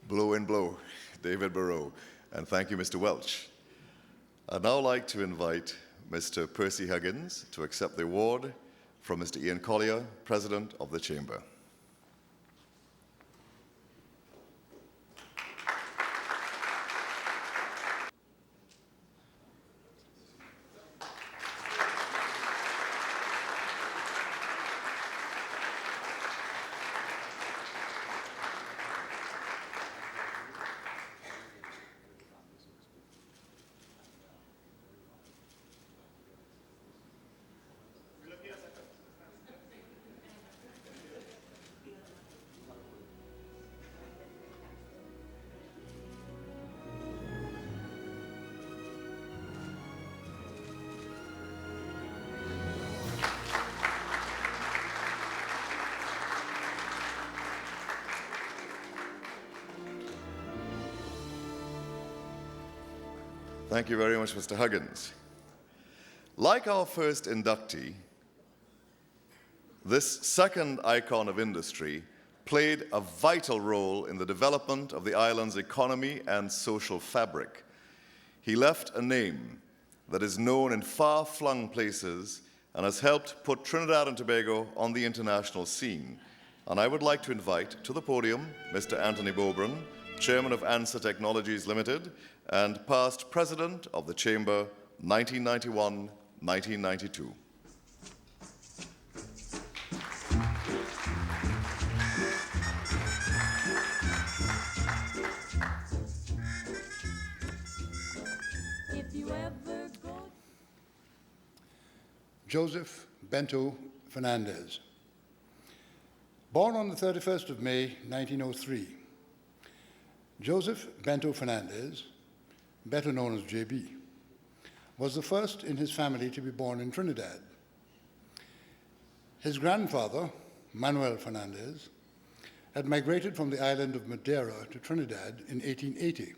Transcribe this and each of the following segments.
Blow and blow, David Barrow. And thank you, Mr. Welch. I'd now like to invite Mr. Percy Huggins to accept the award from Mr. Ian Collier, President of the Chamber. Thank you very much, Mr. Huggins. Like our first inductee, this second icon of industry played a vital role in the development of the island's economy and social fabric. He left a name that is known in far-flung places and has helped put Trinidad and Tobago on the international scene. And I would like to invite to the podium Mr. Anthony Bobran, Chairman of ANSA Technologies Limited and past President of the Chamber 1991-1992. Joseph Bento Fernandez. Born on the 31st of May, 1903, Joseph Bento Fernandez, better known as JB, was the first in his family to be born in Trinidad. His grandfather, Manuel Fernandez, had migrated from the island of Madeira to Trinidad in 1880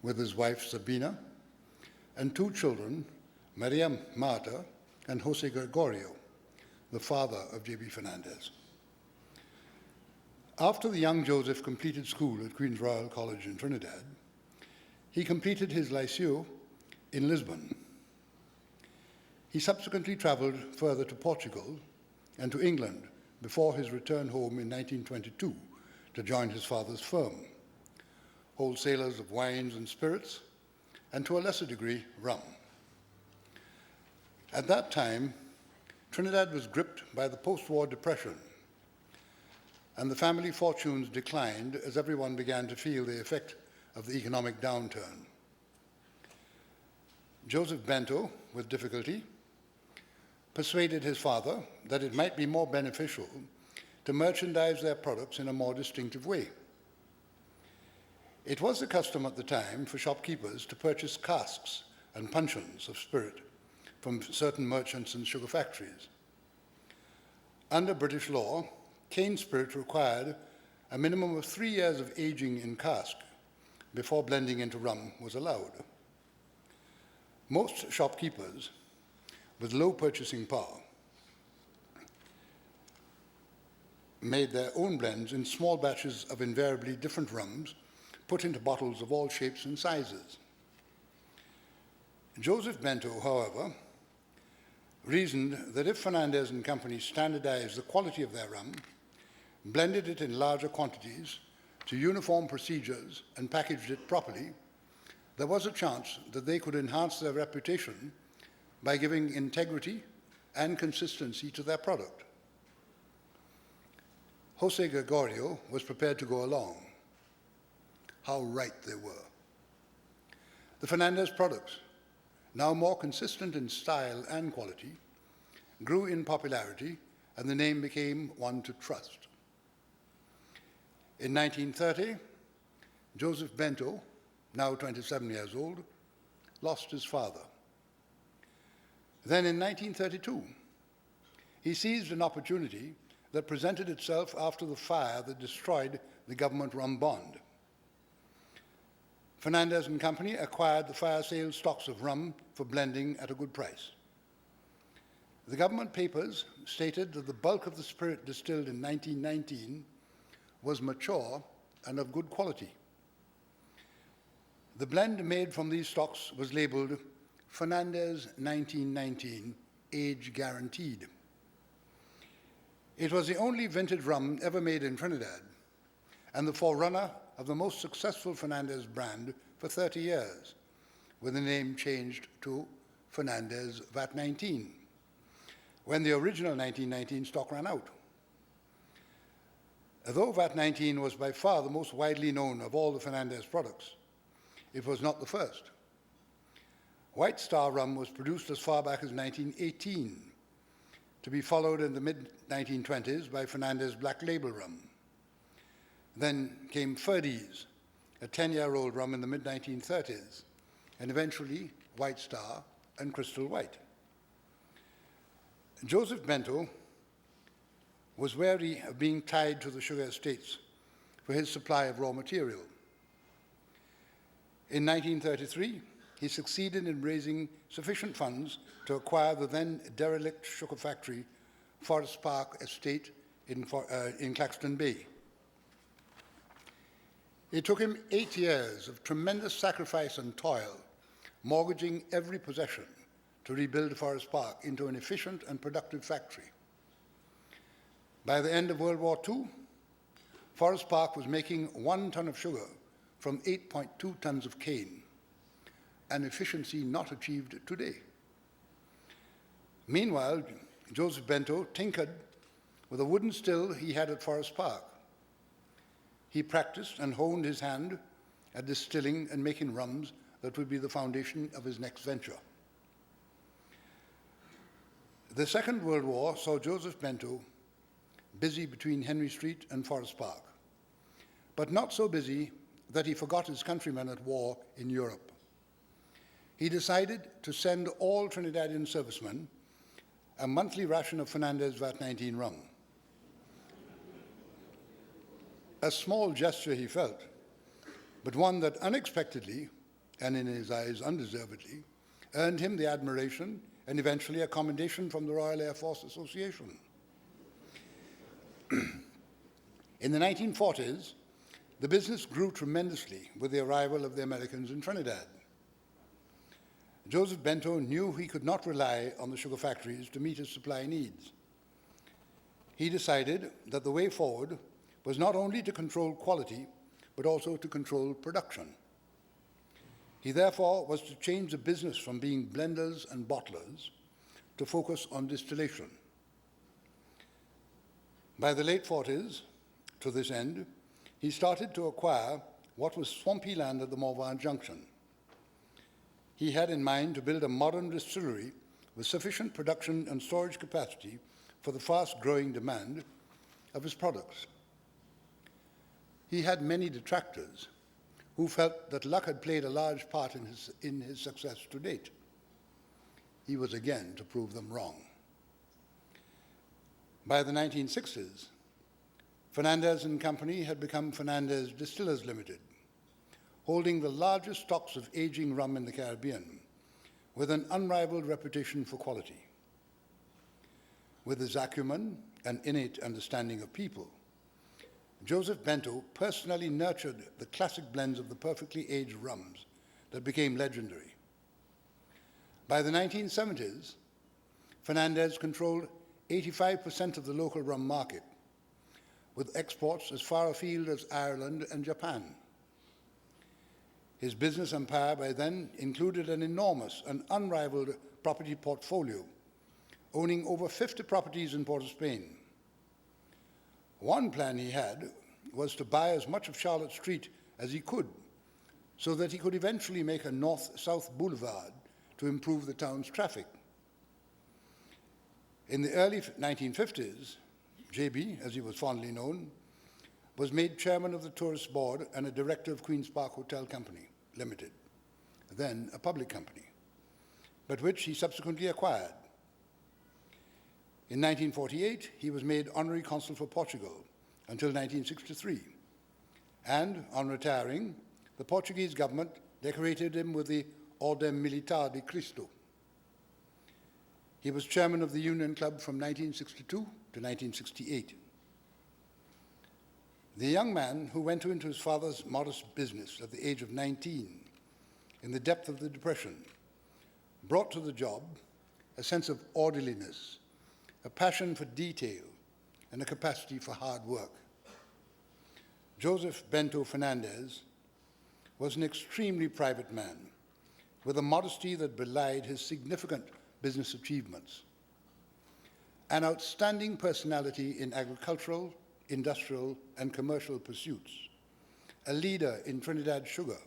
with his wife Sabina and two children, Maria Marta and Jose Gregorio, the father of J.B. Fernandez. After the young Joseph completed school at Queen's Royal College in Trinidad, he completed his Liceo in Lisbon. He subsequently traveled further to Portugal and to England before his return home in 1922 to join his father's firm, wholesalers of wines and spirits, and to a lesser degree, rum. At that time, Trinidad was gripped by the post-war depression, and the family fortunes declined as everyone began to feel the effect of the economic downturn. Joseph Bento, with difficulty, persuaded his father that it might be more beneficial to merchandise their products in a more distinctive way. It was the custom at the time for shopkeepers to purchase casks and puncheons of spirit from certain merchants and sugar factories. Under British law, cane spirit required a minimum of 3 years of aging in cask before blending into rum was allowed. Most shopkeepers with low purchasing power made their own blends in small batches of invariably different rums put into bottles of all shapes and sizes. Joseph Bento, however, reasoned that if Fernandez and Company standardized the quality of their rum, blended it in larger quantities to uniform procedures and packaged it properly, there was a chance that they could enhance their reputation by giving integrity and consistency to their product. Jose Gregorio was prepared to go along. How right they were. The Fernandez products, now more consistent in style and quality, grew in popularity, and the name became one to trust. In 1930, Joseph Bento, now 27 years old, lost his father. Then in 1932, he seized an opportunity that presented itself after the fire that destroyed the government rum bond. Fernandez and Company acquired the fire sale stocks of rum for blending at a good price. The government papers stated that the bulk of the spirit distilled in 1919 was mature and of good quality, The blend made from these stocks was labeled Fernandez 1919 Age Guaranteed. It was the only vintage rum ever made in Trinidad and the forerunner of the most successful Fernandez brand for 30 years, with the name changed to Fernandez VAT 19, when the original 1919 stock ran out. Although VAT 19 was by far the most widely known of all the Fernandez products, it was not the first. White Star rum was produced as far back as 1918, to be followed in the mid-1920s by Fernandez Black Label rum. Then came Ferdies, a 10-year-old rum in the mid-1930s, and eventually White Star and Crystal White. Joseph Bento was wary of being tied to the sugar estates for his supply of raw material. In 1933, he succeeded in raising sufficient funds to acquire the then derelict sugar factory, Forest Park Estate in Claxton Bay. It took him 8 years of tremendous sacrifice and toil, mortgaging every possession to rebuild Forest Park into an efficient and productive factory. By the end of World War II, Forest Park was making 1 ton of sugar from 8.2 tons of cane, an efficiency not achieved today. Meanwhile, Joseph Bento tinkered with a wooden still he had at Forest Park. He practiced and honed his hand at distilling and making rums that would be the foundation of his next venture. The Second World War saw Joseph Bento busy between Henry Street and Forest Park, but not so busy that he forgot his countrymen at war in Europe. He decided to send all Trinidadian servicemen a monthly ration of Fernandez VAT 19 rum. A small gesture, he felt, but one that unexpectedly, and in his eyes undeservedly, earned him the admiration and eventually a commendation from the Royal Air Force Association. In the 1940s, the business grew tremendously with the arrival of the Americans in Trinidad. Joseph Bento knew he could not rely on the sugar factories to meet his supply needs. He decided that the way forward was not only to control quality, but also to control production. He therefore was to change the business from being blenders and bottlers to focus on distillation. By the late 40s, to this end, he started to acquire what was swampy land at the Morvan Junction. He had in mind to build a modern distillery with sufficient production and storage capacity for the fast-growing demand of his products. He had many detractors who felt that luck had played a large part in his success to date. He was again to prove them wrong. By the 1960s, Fernandez and Company had become Fernandez Distillers Limited, holding the largest stocks of aging rum in the Caribbean, with an unrivaled reputation for quality. With his acumen and innate understanding of people, Joseph Bento personally nurtured the classic blends of the perfectly aged rums that became legendary. By the 1970s, Fernandez controlled 85% of the local rum market, with exports as far afield as Ireland and Japan. His business empire by then included an enormous and unrivaled property portfolio, owning over 50 properties in Port of Spain. One plan he had was to buy as much of Charlotte Street as he could, so that he could eventually make a north-south boulevard to improve the town's traffic. In the early 1950s, JB, as he was fondly known, was made chairman of the tourist board and a director of Queen's Park Hotel Company Limited, then a public company, but which he subsequently acquired. In 1948, he was made honorary consul for Portugal until 1963, and on retiring, the Portuguese government decorated him with the Ordem Militar de Cristo. He was chairman of the Union Club from 1962 to 1968. The young man who went into his father's modest business at the age of 19 in the depth of the Depression, brought to the job a sense of orderliness, a passion for detail, and a capacity for hard work. Joseph Bento Fernandez was an extremely private man with a modesty that belied his significant business achievements. An outstanding personality in agricultural, industrial, and commercial pursuits, a leader in Trinidad sugar,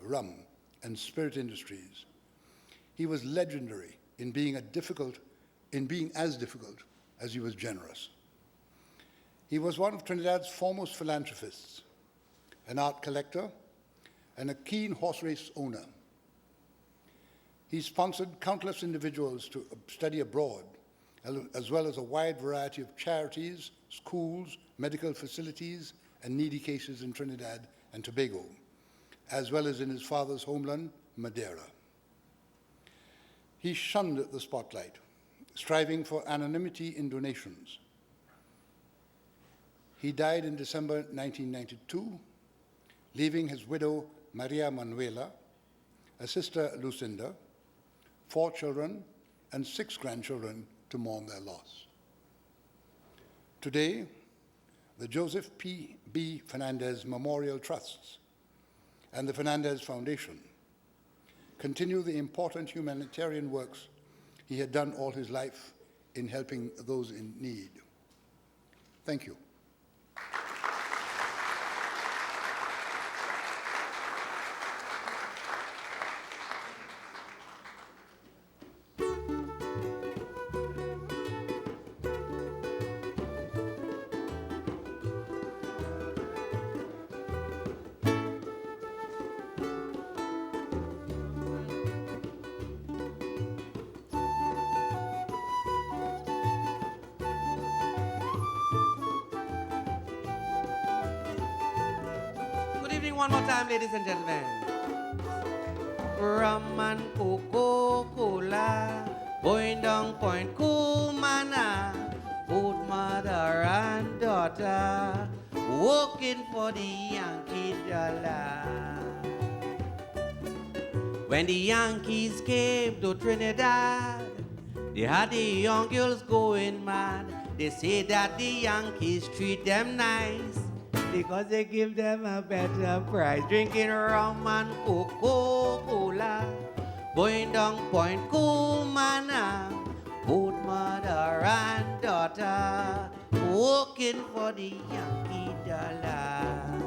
rum, and spirit industries. He was legendary in being as difficult as he was generous. He was one of Trinidad's foremost philanthropists, an art collector, and a keen horse race owner. He sponsored countless individuals to study abroad, as well as a wide variety of charities, schools, medical facilities, and needy cases in Trinidad and Tobago, as well as in his father's homeland, Madeira. He shunned the spotlight, striving for anonymity in donations. He died in December 1992, leaving his widow, Maria Manuela, a sister, Lucinda, 4 children, and 6 grandchildren to mourn their loss. Today, the Joseph B. Fernandez Memorial Trusts and the Fernandez Foundation continue the important humanitarian works he had done all his life in helping those in need. Thank you. One more time, ladies and gentlemen. Rum and Coca-Cola, going down Point Kumana, both mother and daughter, working for the Yankee dollar. When the Yankees came to Trinidad, they had the young girls going mad. They say that the Yankees treat them nice because they give them a better price. Drinking rum and Coca-Cola, going down Point Kumana, both mother and daughter, working for the Yankee dollar.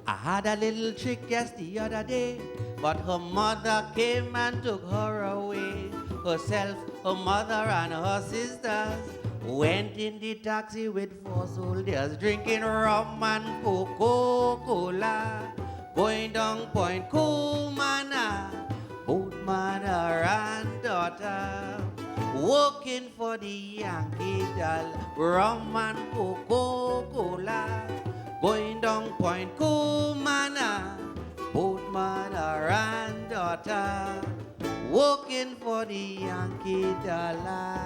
I had a little chick just the other day, but her mother came and took her away. Herself, her mother, and her sisters went in the taxi with 4 soldiers, drinking rum and Coca-Cola, going down Point Kumana, both mother and daughter, working for the Yankee dollar. Rum and Coca-Cola, going down Point Kumana, both mother and daughter, working for the Yankee dollar.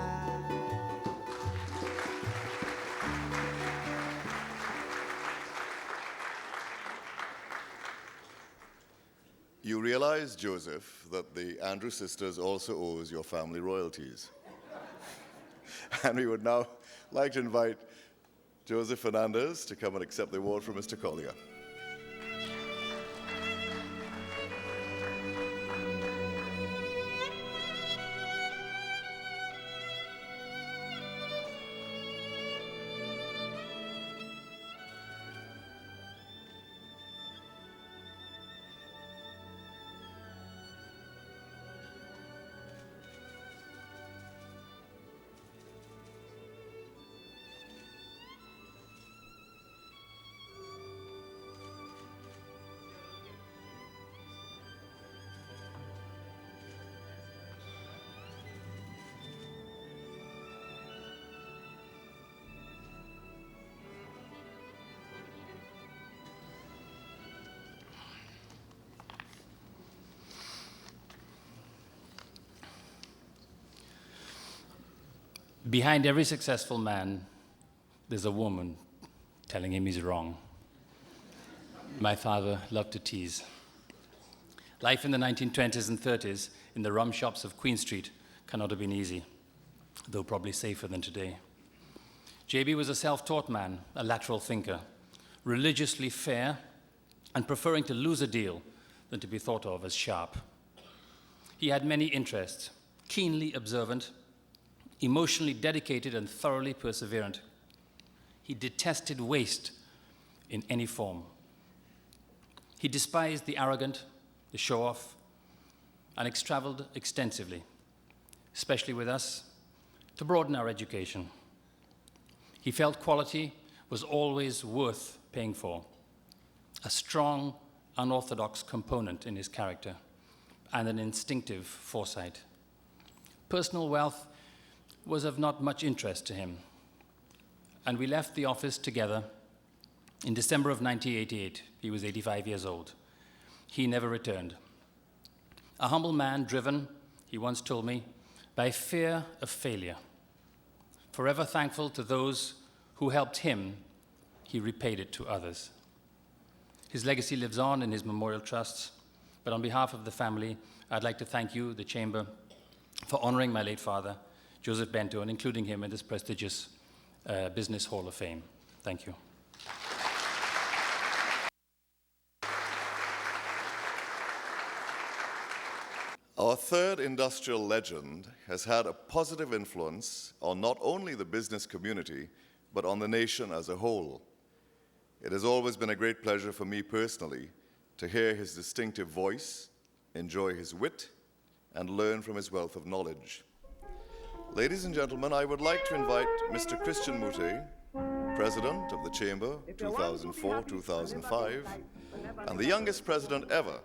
You realize, Joseph, that the Andrews sisters also owes your family royalties. And we would now like to invite Joseph Fernandez to come and accept the award from Mr. Collier. Behind every successful man, there's a woman telling him he's wrong. My father loved to tease. Life in the 1920s and 30s in the rum shops of Queen Street cannot have been easy, though probably safer than today. JB was a self-taught man, a lateral thinker, religiously fair, and preferring to lose a deal than to be thought of as sharp. He had many interests, keenly observant, emotionally dedicated, and thoroughly perseverant. He detested waste in any form. He despised the arrogant, the show-off, and traveled extensively, especially with us, to broaden our education. He felt quality was always worth paying for, a strong, unorthodox component in his character, and an instinctive foresight. Personal wealth was of not much interest to him, and we left the office together in December of 1988. He was 85 years old. He never returned. A humble man driven, he once told me, by fear of failure. Forever thankful to those who helped him, he repaid it to others. His legacy lives on in his memorial trusts, but on behalf of the family, I'd like to thank you, the Chamber, for honoring my late father, Joseph Bento, and including him in this prestigious Business Hall of Fame. Thank you. Our third industrial legend has had a positive influence on not only the business community, but on the nation as a whole. It has always been a great pleasure for me personally to hear his distinctive voice, enjoy his wit, and learn from his wealth of knowledge. Ladies and gentlemen, I would like to invite Mr. Christian Mute, President of the Chamber, 2004-2005, and the youngest president ever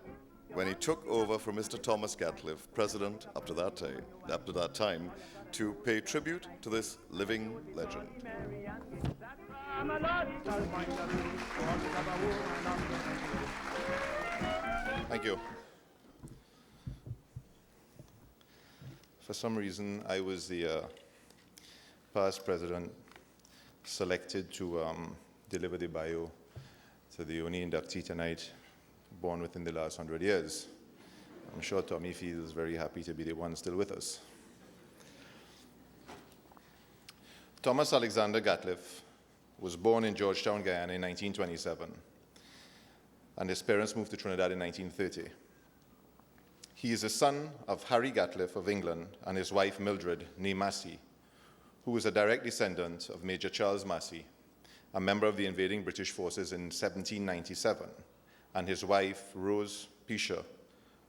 when he took over from Mr. Thomas Gatliff, President up to that time, to pay tribute to this living legend. Thank you. For some reason, I was the past president selected to deliver the bio to the only inductee tonight born within the last 100 years. I'm sure Tommy feels very happy to be the one still with us. Thomas Alexander Gatliff was born in Georgetown, Guyana in 1927, and his parents moved to Trinidad in 1930. He is the son of Harry Gatliff of England and his wife Mildred, née Massey, who was a direct descendant of Major Charles Massey, a member of the invading British forces in 1797, and his wife Rose Pisher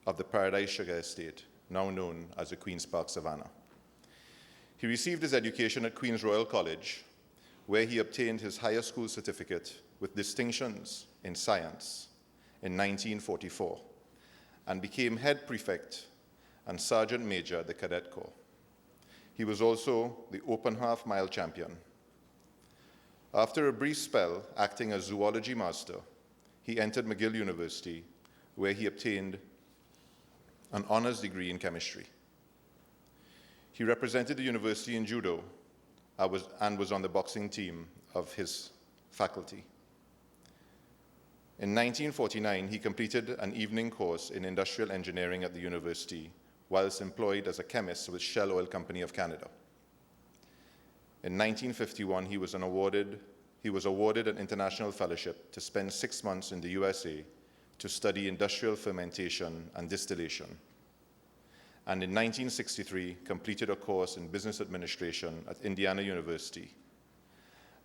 of the Paradise Sugar Estate, now known as the Queen's Park Savannah. He received his education at Queen's Royal College, where he obtained his higher school certificate with distinctions in science in 1944, and became head prefect and sergeant major at the Cadet Corps. He was also the open half-mile champion. After a brief spell acting as zoology master, he entered McGill University, where he obtained an honors degree in chemistry. He represented the university in judo and was on the boxing team of his faculty. In 1949, he completed an evening course in industrial engineering at the university, whilst employed as a chemist with Shell Oil Company of Canada. In 1951, he was awarded an international fellowship to spend 6 months in the USA to study industrial fermentation and distillation. And in 1963, completed a course in business administration at Indiana University,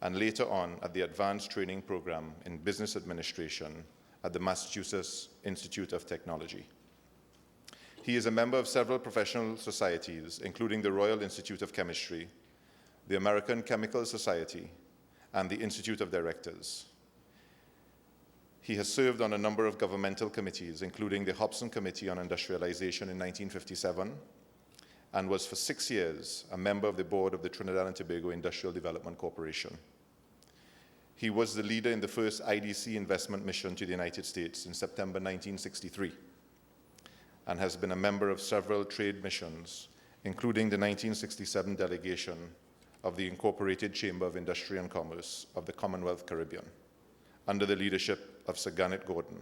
and later on at the Advanced Training Program in Business Administration at the Massachusetts Institute of Technology. He is a member of several professional societies, including the Royal Institute of Chemistry, the American Chemical Society, and the Institute of Directors. He has served on a number of governmental committees, including the Hobson Committee on Industrialization in 1957, and was for 6 years a member of the board of the Trinidad and Tobago Industrial Development Corporation. He was the leader in the first IDC investment mission to the United States in September 1963, and has been a member of several trade missions, including the 1967 delegation of the Incorporated Chamber of Industry and Commerce of the Commonwealth Caribbean, under the leadership of Sir Garnet Gordon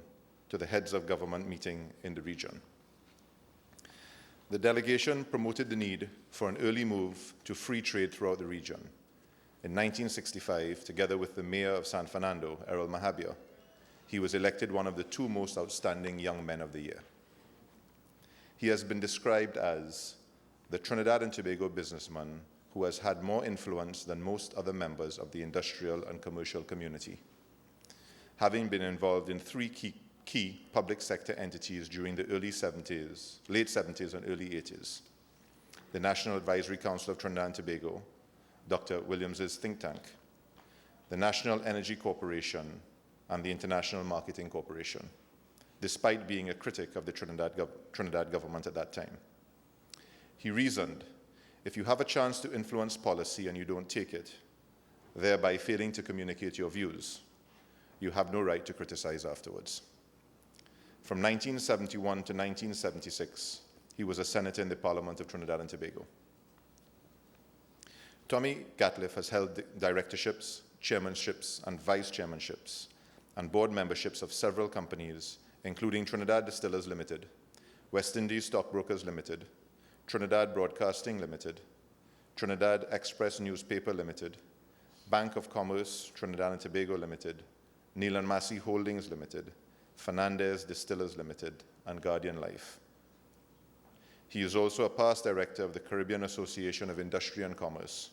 to the heads of government meeting in the region. The delegation promoted the need for an early move to free trade throughout the region. In 1965, together with the mayor of San Fernando, Errol Mahabia, he was elected one of the 2 most outstanding young men of the year. He has been described as the Trinidad and Tobago businessman who has had more influence than most other members of the industrial and commercial community, having been involved in 3 key public sector entities during the late 70s and early 80s. The National Advisory Council of Trinidad and Tobago, Dr. Williams's think tank, the National Energy Corporation, and the International Marketing Corporation, despite being a critic of the Trinidad government at that time. He reasoned, if you have a chance to influence policy and you don't take it, thereby failing to communicate your views, you have no right to criticize afterwards. From 1971 to 1976, he was a senator in the Parliament of Trinidad and Tobago. Tommy Gatliff has held directorships, chairmanships, and vice chairmanships, and board memberships of several companies, including Trinidad Distillers Limited, West Indies Stockbrokers Limited, Trinidad Broadcasting Limited, Trinidad Express Newspaper Limited, Bank of Commerce Trinidad and Tobago Limited, Neil and Massey Holdings Limited, Fernandez Distillers Limited, and Guardian Life. He is also a past director of the Caribbean Association of Industry and Commerce,